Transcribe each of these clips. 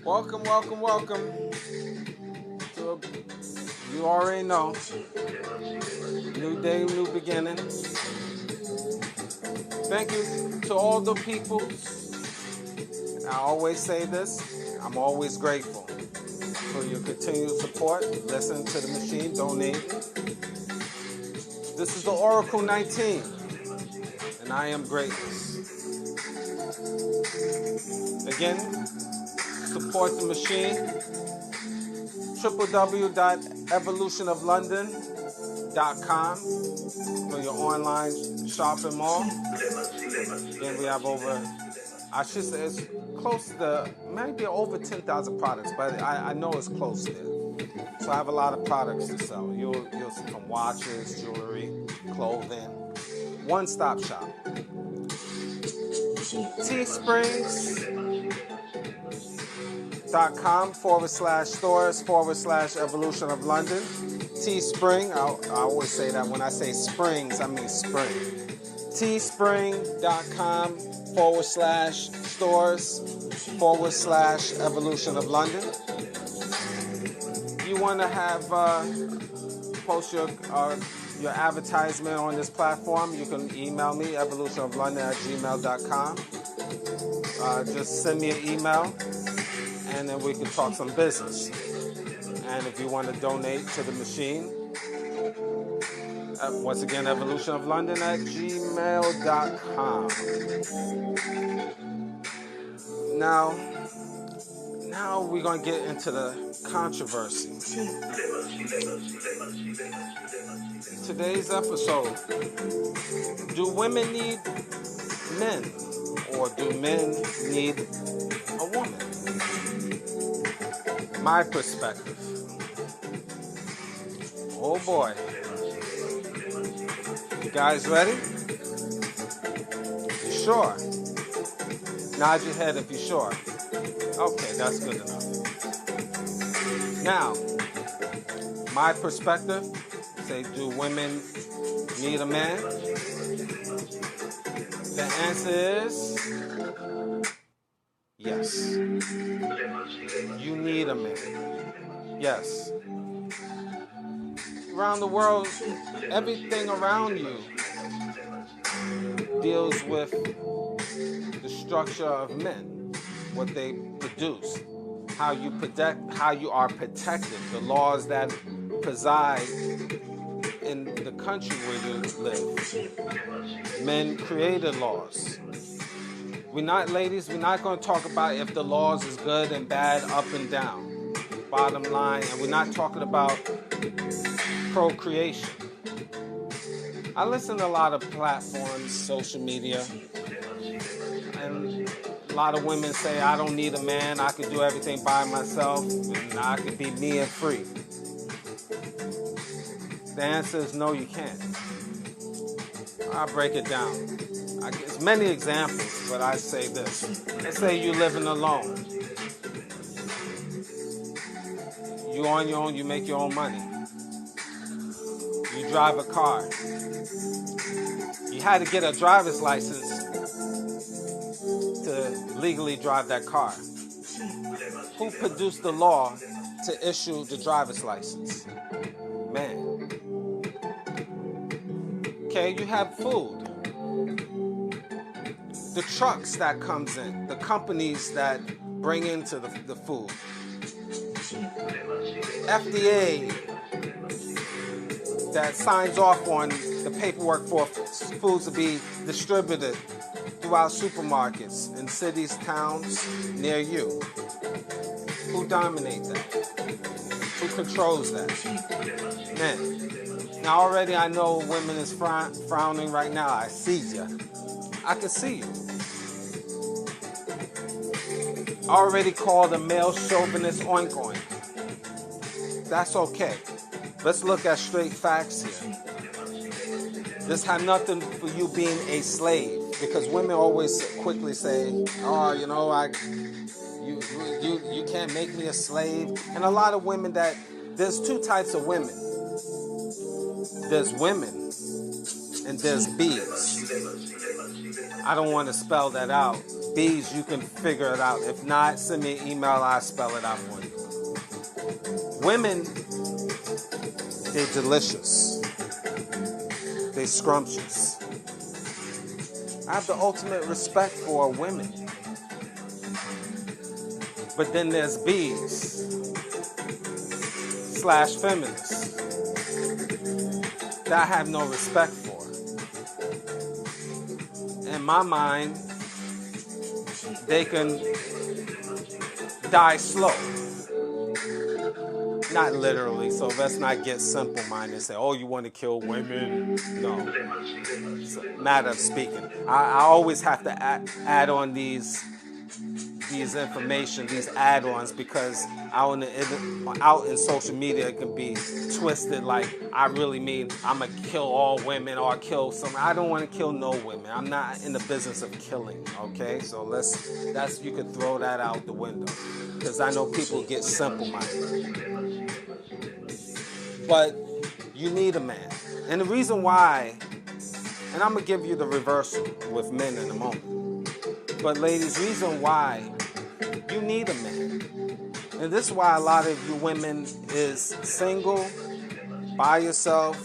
Welcome, welcome, welcome. You already know. New day, new beginning. Thank you to all the people. I always say this. I'm always grateful for your continued support. Listen to the machine, donate. This is the Oracle 19, and I am grateful. Again, support the machine. www.evolutionoflondon.com for your online shopping mall. Again, we have over, I should say it's close to, maybe over 10,000 products, but I know it's close there. So I have a lot of products to sell. You'll see from watches, jewelry, clothing. One-stop shop. Teespring.com/stores/Evolution of London. Teespring, I always say that when I say springs, I mean spring. Teespring.com/stores/Evolution of London. You want to have post your advertisement on this platform, you can email me, evolutionoflondon@gmail.com. Just send me an email, and then we can talk some business. And if you want to donate to the machine, once again, evolutionoflondon@gmail.com. Now we're going to get into the controversy. Today's episode, do women need men, or do men need a woman? My perspective. Oh boy. You guys ready? You sure? Nod your head if you're sure. Okay, that's good enough. Now, my perspective, say, do women need a man? The answer is yes. You need a man. Yes. Around the world, everything around you deals with the structure of men, what they produce, how you are protected, the laws that preside in the country where you live. Men created laws. We're not going to talk about if the laws is good and bad, up and down. Bottom line, and we're not talking about procreation. I listen to a lot of platforms, social media, and a lot of women say, I don't need a man, I can do everything by myself, and I can be me and free. The answer is no, you can't. I'll break it down. It's many examples, but I say this. Let's say you're living alone. You're on your own, you make your own money. You drive a car. You had to get a driver's license to legally drive that car. Who produced the law to issue the driver's license? Man. Okay, you have food. The trucks that comes in, the companies that bring into the food. FDA that signs off on the paperwork for foods to be distributed throughout supermarkets in cities, towns near you. Who dominates that? Who controls that? Men. Now already I know women is frowning right now. I see ya. I can see you. Already called a male chauvinist oink oink. That's okay. Let's look at straight facts here. This had nothing for you being a slave, because women always quickly say, "Oh, you know, you can't make me a slave." And a lot of women there's two types of women. There's women and there's bees. I don't want to spell that out. Bees, you can figure it out. If not, send me an email, I'll spell it out for you. Women, they're delicious. They're scrumptious. I have the ultimate respect for women. But then there's bees / feminists that I have no respect for. In my mind, they can die slow. Not literally, so let's not get simple-minded and say, "Oh, you want to kill women?" No. It's a matter of speaking. I always have to add on these information, these add-ons, because out in social media it can be twisted like I really mean I'm going to kill all women or kill some. I don't want to kill no women. I'm not in the business of killing, okay? So you could throw that out the window, because I know people get simple-minded. But you need a man. And the reason why, and I'm going to give you the reversal with men in a moment, but ladies, reason why you need a man. And this is why a lot of you women is single, by yourself,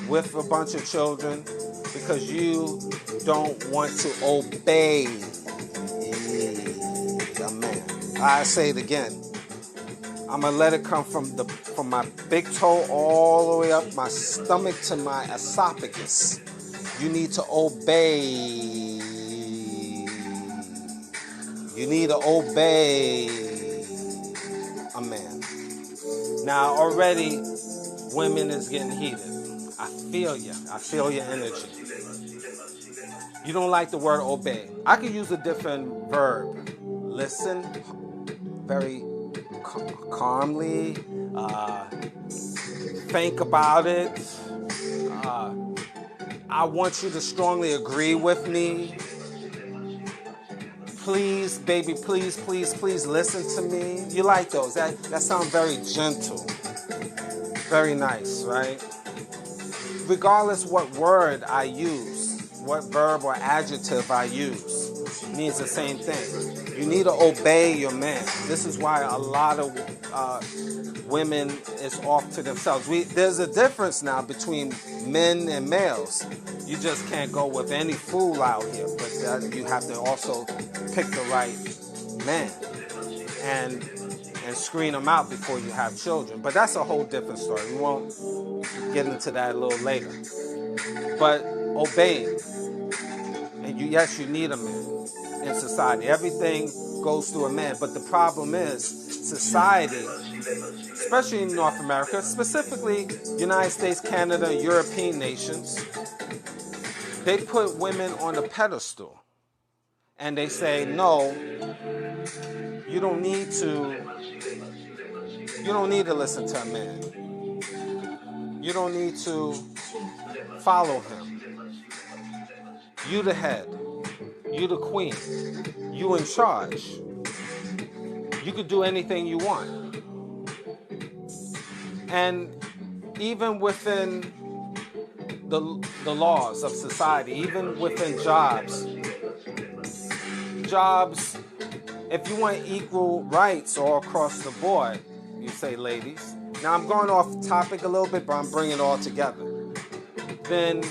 with a bunch of children, because you don't want to obey a man. I say it again. I'm going to let it come from my big toe all the way up my stomach to my esophagus. You need to obey. You need to obey a man. Now, already, women is getting heated. I feel you. I feel your energy. You don't like the word obey. I could use a different verb. Listen very calmly. Think about it. I want you to strongly agree with me. Please, baby, please, please, please listen to me. You like those. That sounds very gentle. Very nice, right? Regardless what word I use, what verb or adjective I use, means the same thing. You need to obey your man. This is why a lot of women is off to themselves. There's a difference now between men and males. You just can't go with any fool out here, but you have to also pick the right man and screen them out before you have children. But that's a whole different story. We won't get into that a little later. But obeying, and yes, you need a man in society. Everything goes through a man, but the problem is society, especially in North America, specifically United States, Canada, European nations, they put women on a pedestal. And they say, no, you don't need to listen to a man. You don't need to follow him. You the head. You the queen. You in charge. You could do anything you want. And even within the laws of society, even within jobs, if you want equal rights all across the board, you say ladies. Now I'm going off topic a little bit, but I'm bringing it all together. Then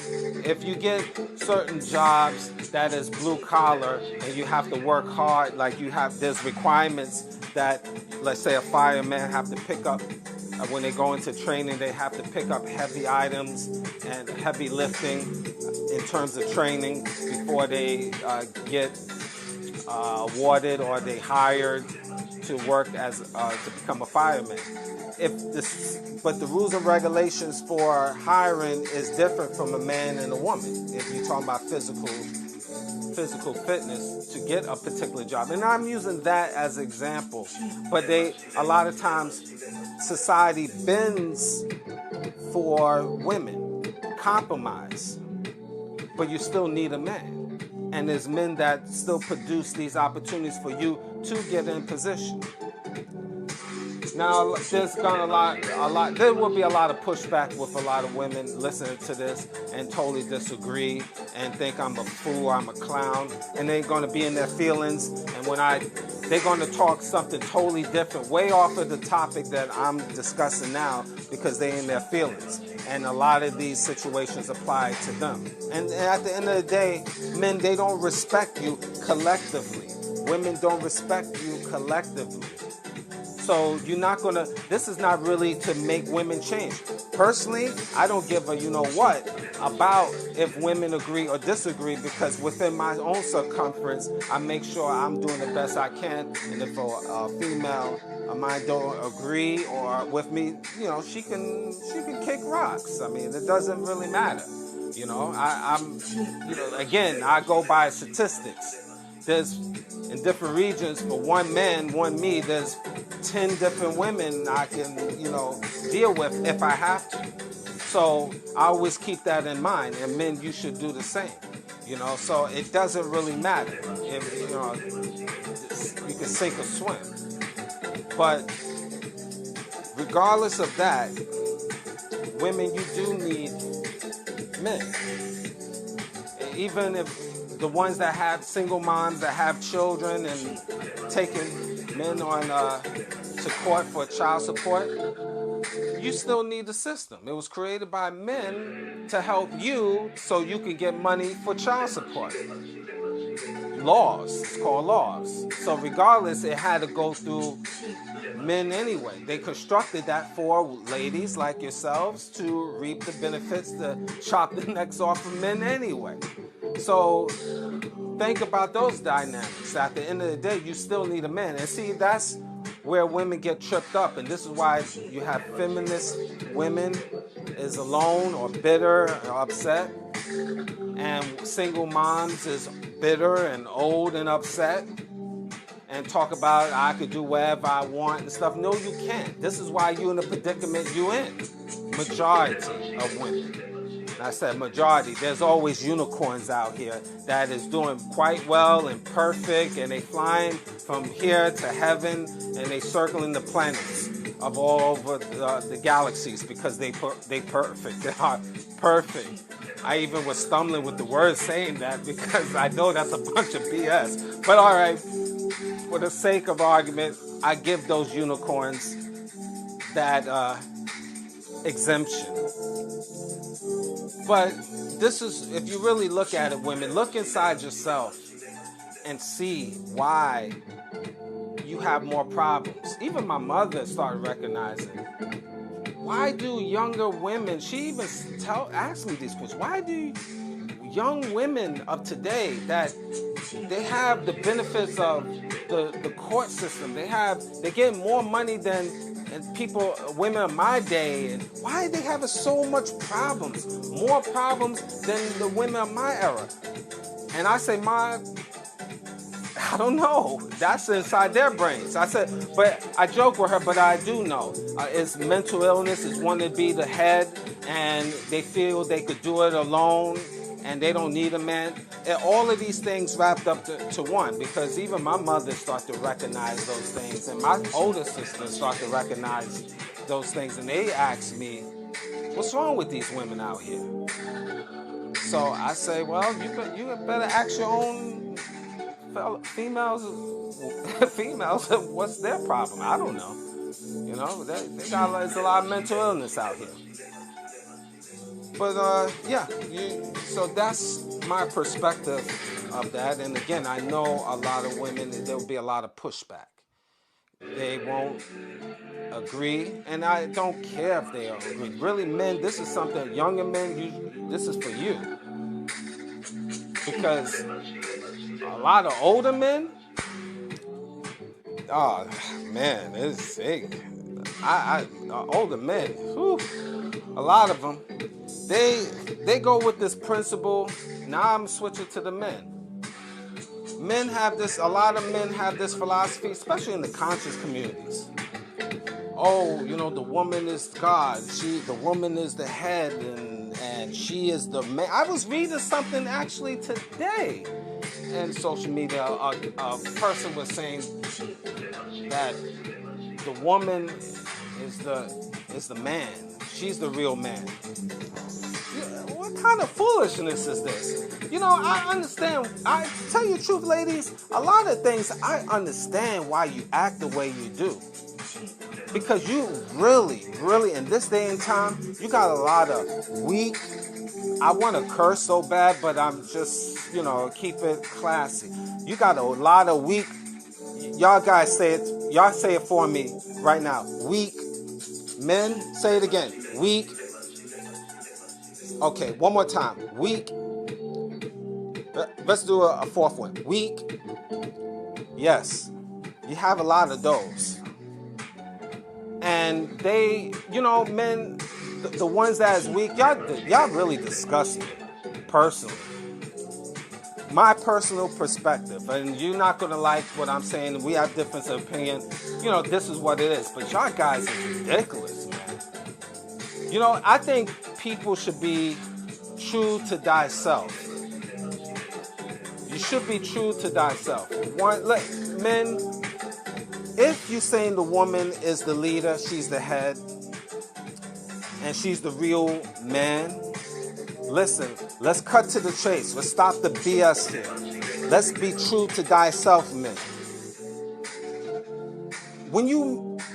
if you get certain jobs that is blue collar and you have to work hard, like there's requirements that, let's say a fireman have to pick up, when they go into training, they have to pick up heavy items and heavy lifting in terms of training before they get awarded or they hired to work to become a fireman. But the rules and regulations for hiring is different from a man and a woman. If you're talking about physical physical fitness to get a particular job. And I'm using that as an example. But a lot of times, society bends for women, compromise, but you still need a man. And there's men that still produce these opportunities for you to get in position. Now, there's there will be a lot of pushback with a lot of women listening to this and totally disagree and think I'm a fool, I'm a clown, and they're going to be in their feelings. And they're going to talk something totally different, way off of the topic that I'm discussing now, because they're in their feelings. And a lot of these situations apply to them. And at the end of the day, men, they don't respect you collectively. Women don't respect you collectively. So you're not going to, this is not really to make women change. Personally, I don't give a you-know-what about if women agree or disagree, because within my own circumference, I make sure I'm doing the best I can. And if a female of mine don't agree or with me, she can kick rocks. I mean, it doesn't really matter. Again, I go by statistics. There's, in different regions, for one man, one me, there's 10 different women I can, deal with if I have to. So I always keep that in mind, and men, you should do the same. So it doesn't really matter if, you can sink or swim. But regardless of that, women, you do need men. Even if the ones that have single moms that have children and taking men on to court for child support, you still need the system. It was created by men to help you so you can get money for child support. Laws, it's called laws. So regardless, it had to go through men anyway. They constructed that for ladies like yourselves to reap the benefits, to chop the necks off of men anyway. So think about those dynamics. At the end of the day, you still need a man. And see, that's where women get tripped up. And this is why you have feminist women is alone or bitter or upset. And single moms is bitter and old and upset. And talk about, I could do whatever I want and stuff. No, you can't. This is why you're in the predicament you're in. Majority of women. I said majority. There's always unicorns out here that is doing quite well and perfect, and they flying from here to heaven, and they circling the planets of all over the galaxies because they perfect. They are perfect. I even was stumbling with the words saying that because I know that's a bunch of BS. But all right, for the sake of argument, I give those unicorns that exemption. But this is, if you really look at it, women, look inside yourself and see why you have more problems. Even my mother started recognizing, why do younger women, she even asked me these questions, why do young women of today that they have the benefits of the court system, they get more money than women of my day, and why are they having so much problems? More problems than the women of my era. And I say, I don't know. That's inside their brains. I said, but I joke with her, but I do know. It's mental illness, it's wanting to be the head, and they feel they could do it alone, and they don't need a man. And all of these things wrapped up to one, because even my mother started to recognize those things, and my older sisters started to recognize those things, and they asked me, what's wrong with these women out here? So I say, well, you better ask your own females, what's their problem? I don't know. They got, there's a lot of mental illness out here. But so that's my perspective of that. And again, I know a lot of women, there will be a lot of pushback. They won't agree, and I don't care if they agree. Really, men, this is something, younger men, this is for you. Because a lot of older men, oh man, older men, a lot of them, they go with this principle. Now I'm switching to the men. a lot of men have this philosophy, especially in the conscious communities. Oh, the woman is God. The woman is the head, and she is the man. I was reading something actually today in social media. A person was saying that the woman is the man. She's the real man. What kind of foolishness is this? I understand. I tell you the truth, ladies, a lot of things I understand why you act the way you do. Because you really, really, in this day and time, you got a lot of weak, I want to curse so bad, but I'm just, keep it classy. You got a lot of weak, y'all guys say it for me right now. Weak men, say it again. Weak. Okay, one more time. Weak. Let's do a fourth one. Weak. Yes. You have a lot of those. And they, men, the ones that is weak, y'all really disgust me, personally. My personal perspective, and you're not going to like what I'm saying. We have difference of opinion. This is what it is. But y'all guys are ridiculous, man. I think people should be true to thyself. You should be true to thyself. Men, if you're saying the woman is the leader, she's the head, and she's the real man, listen, let's cut to the chase. Let's stop the BS here. Let's be true to thyself, men.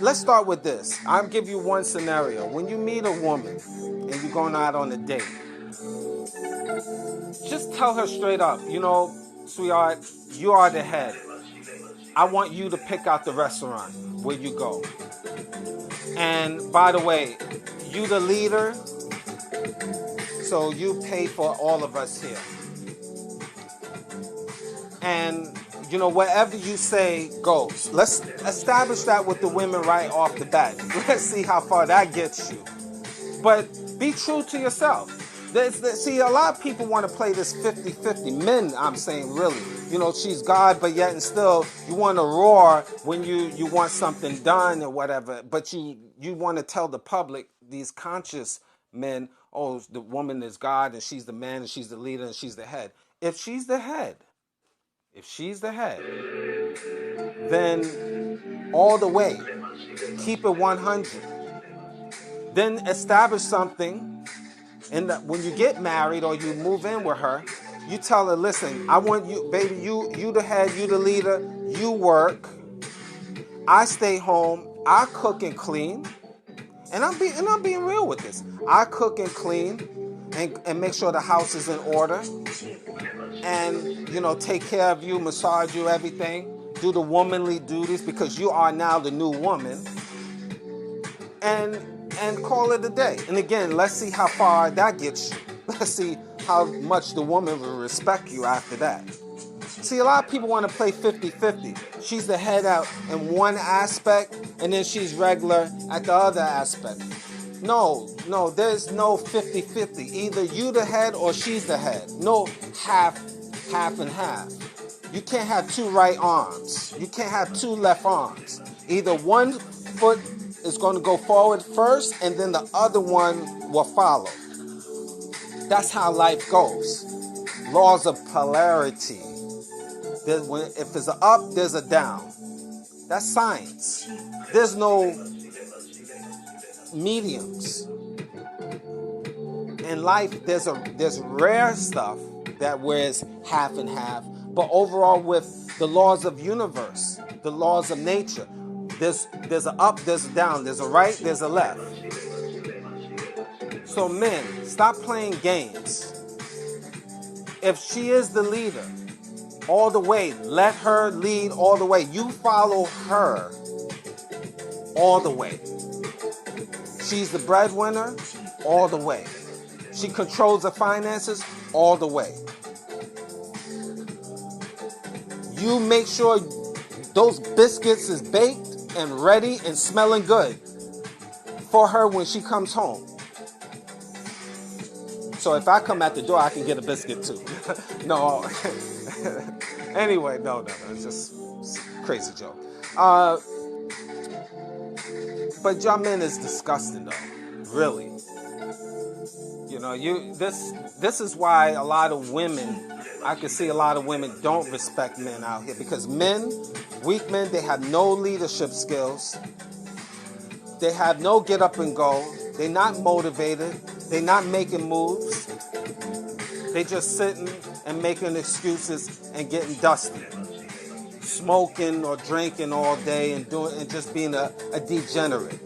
Let's start with this. I'll give you one scenario. When you meet a woman and you're going out on a date, just tell her straight up, sweetheart, you are the head. I want you to pick out the restaurant where you go. And by the way, you the leader, so you pay for all of us here. And, whatever you say goes. Let's establish that with the women right off the bat. Let's see how far that gets you. But be true to yourself. See, a lot of people want to play this 50-50. Men, I'm saying, really. She's God, but yet and still, you want to roar when you want something done or whatever. But you want to tell the public, these conscious men, oh, the woman is God, and she's the man, and she's the leader, and she's the head. If she's the head, then all the way, keep it 100. Then establish something. And when you get married or you move in with her, you tell her, listen, I want you, baby, you the head, you the leader, you work. I stay home, I cook and clean. And I'm being real with this. I cook and clean and make sure the house is in order. And, take care of you, massage you, everything. Do the womanly duties because you are now the new woman. And call it a day. And again, let's see how far that gets you. Let's see how much the woman will respect you after that. See, a lot of people want to play 50-50. She's the head out in one aspect, and then she's regular at the other aspect. No, there's no 50-50. Either you the head or she's the head. No half and half. You can't have two right arms. You can't have two left arms. Either one foot is going to go forward first, and then the other one will follow. That's how life goes. Laws of polarity. If there's an up, there's a down. That's science. There's no mediums. In life, there's rare stuff that wears half and half, but overall with the laws of universe, the laws of nature, there's an up, there's a down, there's a right, there's a left. So men, stop playing games. If she is the leader, all the way, let her lead all the way. You follow her all the way. She's the breadwinner all the way. She controls the finances all the way. You make sure those biscuits is baked and ready and smelling good for her when she comes home. So if I come at the door, I can get a biscuit too. No. Anyway, no, it's just a crazy joke. But y'all men is disgusting though, really. You know, this is why a lot of women, I can see a lot of women don't respect men out here, because men, weak men, they have no leadership skills. They have no get up and go. They're not motivated. They're not making moves. They just sitting and making excuses and getting dusty. Smoking or drinking all day and just being a degenerate.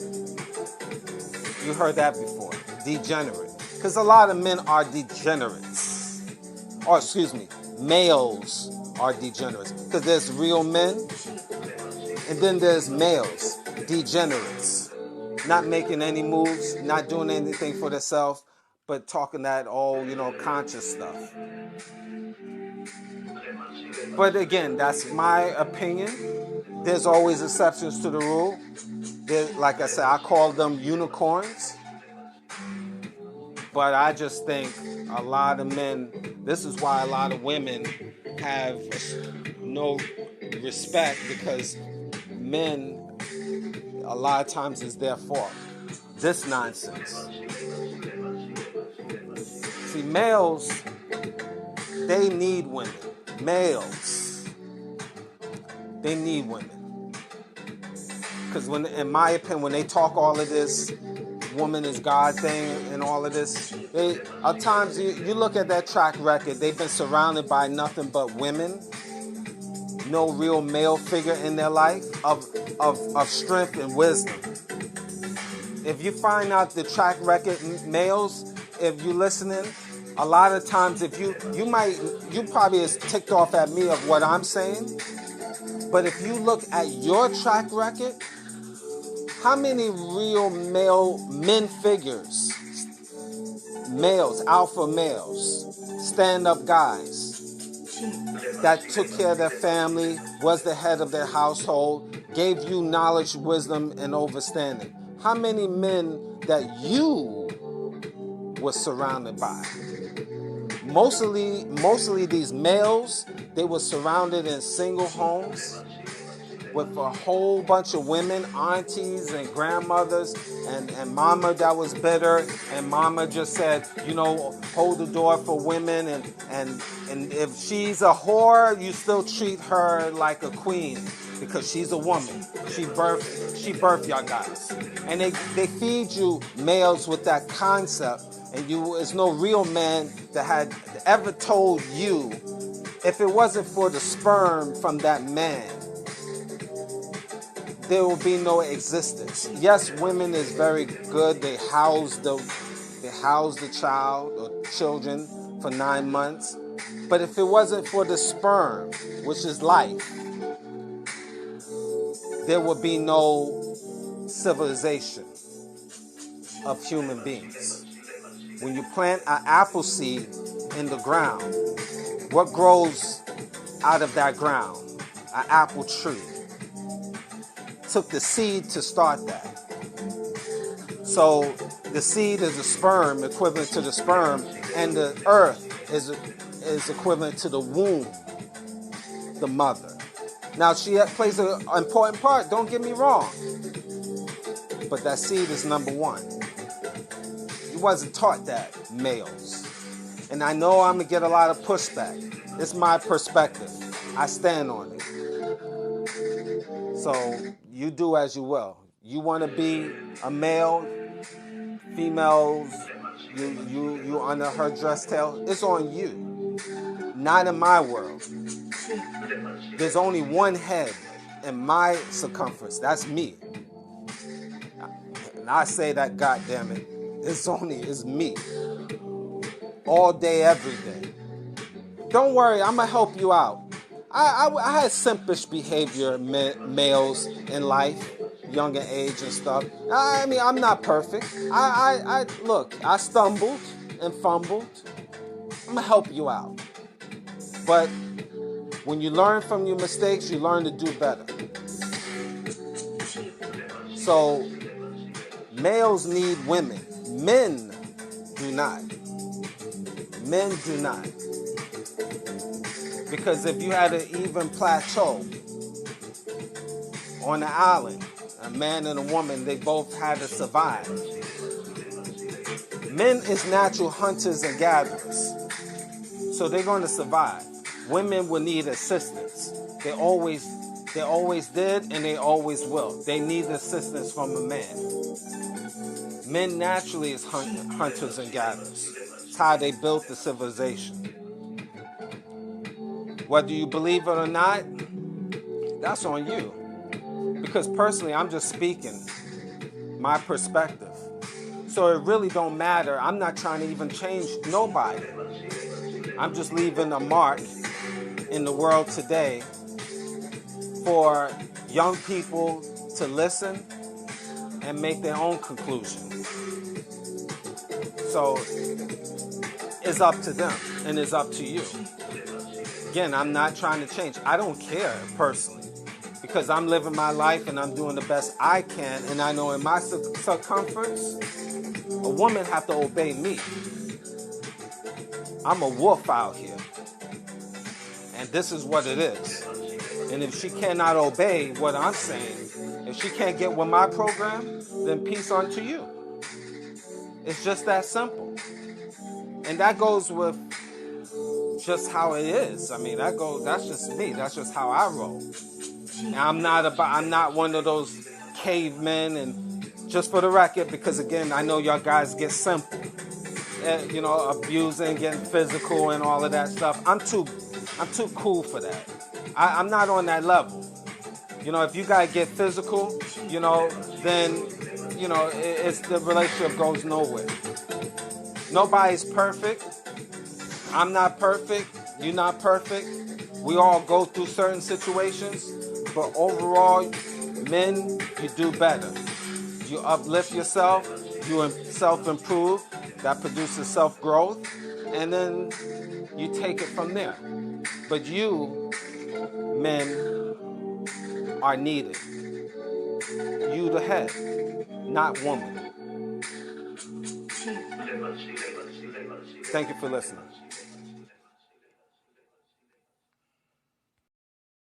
You heard that before, degenerate. Because a lot of men are degenerates. Or excuse me, males are degenerates. Because there's real men, and then there's males, degenerates. Not making any moves, not doing anything for themselves, but talking that conscious stuff. But again, that's my opinion. There's always exceptions to the rule. Like I said, I call them unicorns. But I just think a lot of men, this is why a lot of women have no respect, because men, a lot of times, is their fault. This nonsense. See, males, they need women. Males, they need women. Because in my opinion, when they talk all of this woman is God thing and all of this, at times you look at that track record, they've been surrounded by nothing but women. No real male figure in their life of strength and wisdom. If you find out the track record males, if you're listening, a lot of times if you probably is ticked off at me of what I'm saying, but if you look at your track record, how many real men figures, males, alpha males, stand-up guys that took care of their family, was the head of their household, gave you knowledge, wisdom, and understanding? How many men that you were surrounded by? Mostly these males, they were surrounded in single homes with a whole bunch of women, aunties and grandmothers, and mama that was bitter, and mama just said, hold the door for women, and if she's a whore, you still treat her like a queen because she's a woman. She birthed y'all guys. And they feed you males with that concept, and it's no real man that had ever told you, if it wasn't for the sperm from that man, there will be no existence. Yes, women is very good. They house the child or children for 9 months. But if it wasn't for the sperm, which is life, there would be no civilization of human beings. When you plant an apple seed in the ground, what grows out of that ground? An apple tree. Took the seed to start that. So the seed is a sperm, equivalent to the sperm, and the earth is equivalent to the womb, the mother. Now she plays an important part, don't get me wrong, but that seed is number one. You wasn't taught that, males. And I know I'm gonna get a lot of pushback. It's my perspective. I stand on it. So you do as you will. You want to be a male, females, you under her dress tail, it's on you. Not in my world. There's only one head in my circumference. That's me. And I say that, goddamn it, it's me. All day, every day. Don't worry, I'm gonna help you out. I had simpish behavior, males in life, younger age and stuff. I mean, I'm not perfect. Look, I stumbled and fumbled. I'm gonna help you out. But when you learn from your mistakes, you learn to do better. So males need women. Men do not. Men do not. Because if you had an even plateau on the island, a man and a woman, they both had to survive. Men is natural hunters and gatherers, so they're going to survive. Women will need assistance. They always did, and they always will. They need assistance from a man. Men naturally is hunters and gatherers. It's how they built the civilization. Whether you believe it or not, that's on you. Because personally, I'm just speaking my perspective. So it really don't matter. I'm not trying to even change nobody. I'm just leaving a mark in the world today for young people to listen and make their own conclusions. So it's up to them and it's up to you. Again, I'm not trying to change. I don't care personally because I'm living my life and I'm doing the best I can, and I know in my circumference, a woman have to obey me. I'm a wolf out here, and this is what it is. And if she cannot obey what I'm saying, if she can't get with my program, then peace unto you. It's just that simple. And that goes with just how it is. I mean, that's just me. That's just how I roll. And I'm not one of those cavemen, and just for the record, because again, I know y'all guys get simple. Abusing, getting physical and all of that stuff. I'm too cool for that. I'm not on that level. If you gotta get physical, then it's the relationship goes nowhere. Nobody's perfect. I'm not perfect. You're not perfect. We all go through certain situations, but overall, men, you do better. You uplift yourself. You self-improve. That produces self-growth, and then you take it from there. But you, men, are needed. You the head, not woman. Thank you for listening.